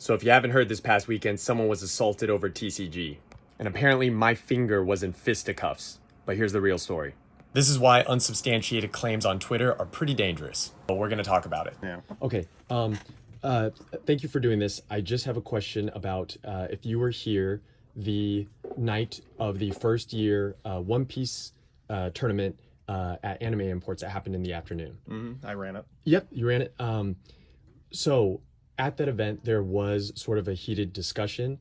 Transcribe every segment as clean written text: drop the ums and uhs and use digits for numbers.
So if you haven't heard, this past weekend, someone was assaulted over TCG. And apparently my finger was in fisticuffs. But here's the real story. This is why unsubstantiated claims on Twitter are pretty dangerous. But we're gonna talk about it. Yeah. Okay, thank you for doing this. I just have a question about if you were here the night of the first year One Piece tournament at Anime Imports that happened in the afternoon. I ran it. Yep, you ran it. So at that event, there was sort of a heated discussion.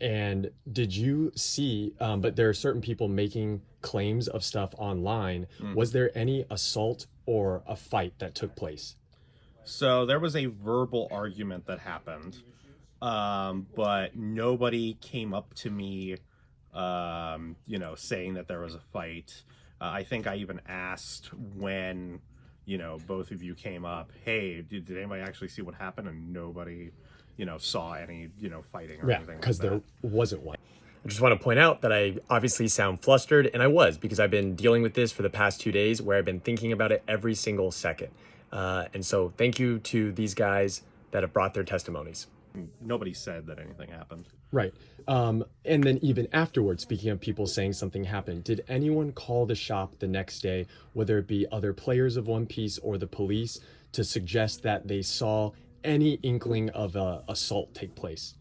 And did you see, but there are certain people making claims of stuff online. Was there any assault or a fight that took place? So there was a verbal argument that happened, but nobody came up to me, saying that there was a fight. I think I even asked when, both of you came up, hey, did anybody actually see what happened? And nobody, saw any, fighting or anything. Because there wasn't one. I just want to point out that I obviously sound flustered, and I was, because I've been dealing with this for the past 2 days where I've been thinking about it every single second. And so thank you to these guys that have brought their testimonies. Nobody said that anything happened. Right. And then even afterwards, speaking of people saying something happened, did anyone call the shop the next day, whether it be other players of One Piece or the police, to suggest that they saw any inkling of assault take place?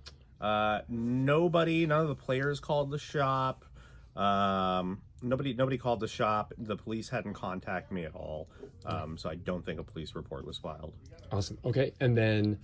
Nobody, none of the players called the shop. Nobody called the shop. The police hadn't contacted me at all. So I don't think a police report was filed. Awesome. Okay. And then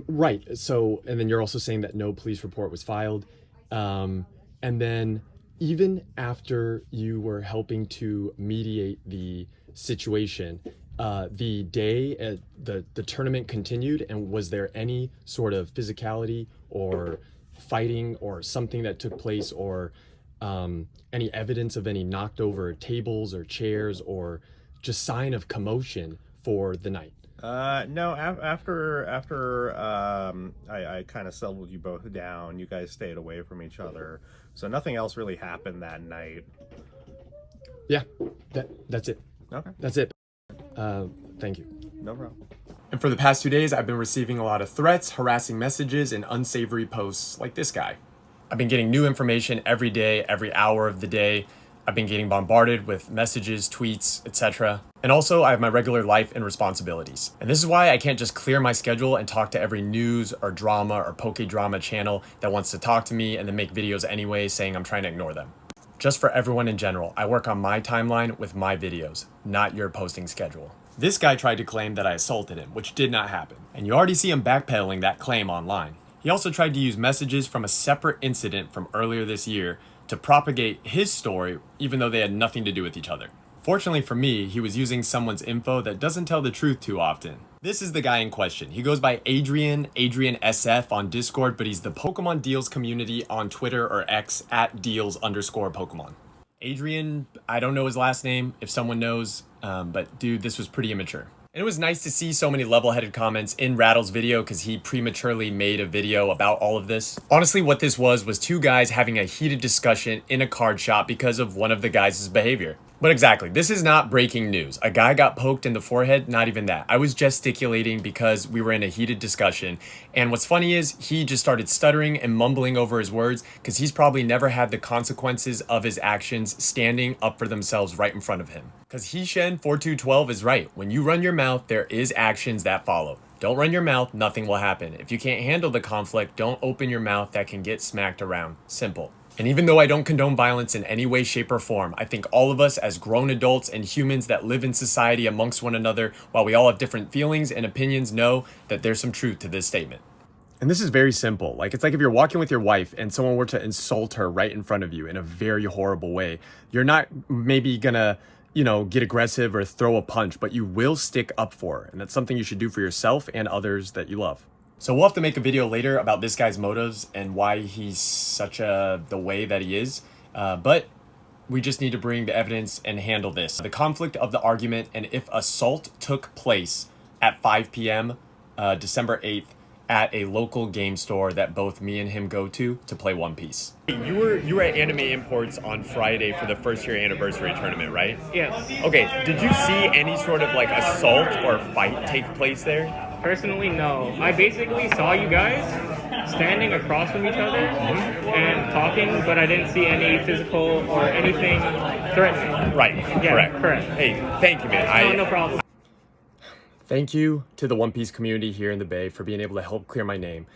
right. So, and then you're also saying that no police report was filed. And then even after you were helping to mediate the situation, the day the tournament continued, and was there any sort of physicality or fighting or something that took place, or any evidence of any knocked over tables or chairs, or just sign of commotion for the night? No, after I kind of settled you both down, you guys stayed away from each other. So nothing else really happened that night. Yeah, that's it. Okay. That's it. Thank you. No problem. And for the past 2 days, I've been receiving a lot of threats, harassing messages, and unsavory posts like this guy. I've been getting new information every day, every hour of the day. I've been getting bombarded with messages, tweets, etc. And also, I have my regular life and responsibilities. And this is why I can't just clear my schedule and talk to every news or drama or poke drama channel that wants to talk to me and then make videos anyway saying I'm trying to ignore them. Just for everyone in general, I work on my timeline with my videos, not your posting schedule. This guy tried to claim that I assaulted him, which did not happen. And you already see him backpedaling that claim online. He also tried to use messages from a separate incident from earlier this year to propagate his story, even though they had nothing to do with each other. Fortunately for me, he was using someone's info that doesn't tell the truth too often. This is the guy in question. He goes by Adrian SF on Discord, but he's the Pokemon Deals community on Twitter or X at Deals_Pokemon. Adrian, I don't know his last name, if someone knows, but dude, this was pretty immature. And it was nice to see so many level-headed comments in Rattle's video because he prematurely made a video about all of this. Honestly, what this was two guys having a heated discussion in a card shop because of one of the guys' behavior. But exactly, this is not breaking news. A guy got poked in the forehead, not even that. I was gesticulating because we were in a heated discussion. And what's funny is he just started stuttering and mumbling over his words because he's probably never had the consequences of his actions standing up for themselves right in front of him. Because Hishen4212 is right. When you run your mouth, there is actions that follow. Don't run your mouth, nothing will happen. If you can't handle the conflict, don't open your mouth, that can get smacked around. Simple. And even though I don't condone violence in any way, shape, or form, I think all of us as grown adults and humans that live in society amongst one another, while we all have different feelings and opinions, know that there's some truth to this statement. And this is very simple. It's like if you're walking with your wife and someone were to insult her right in front of you in a very horrible way, you're not maybe gonna, get aggressive or throw a punch, but you will stick up for her. And that's something you should do for yourself and others that you love. So we'll have to make a video later about this guy's motives and why he's such the way that he is. But we just need to bring the evidence and handle this. The conflict of the argument, and if assault took place at 5 p.m. December 8th at a local game store that both me and him go to play One Piece. You were at Anime Imports on Friday for the first year anniversary tournament, right? Yes. Okay, did you see any sort of assault or fight take place there? Personally, no. I basically saw you guys standing across from each other and talking, but I didn't see any physical or anything threatening. Right. Yeah, correct. Hey, thank you, man. No problem. Thank you to the One Piece community here in the Bay for being able to help clear my name.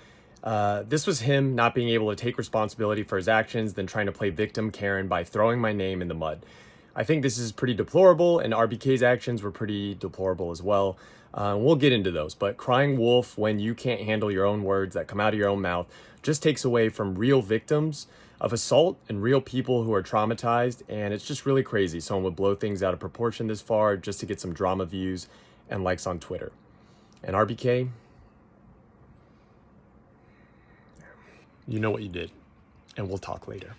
This was him not being able to take responsibility for his actions, then trying to play victim Karen by throwing my name in the mud. I think this is pretty deplorable, and RBK's actions were pretty deplorable as well. We'll get into those, but crying wolf when you can't handle your own words that come out of your own mouth just takes away from real victims of assault and real people who are traumatized, and it's just really crazy someone would blow things out of proportion this far just to get some drama views and likes on Twitter. And RBK, you know what you did, and we'll talk later.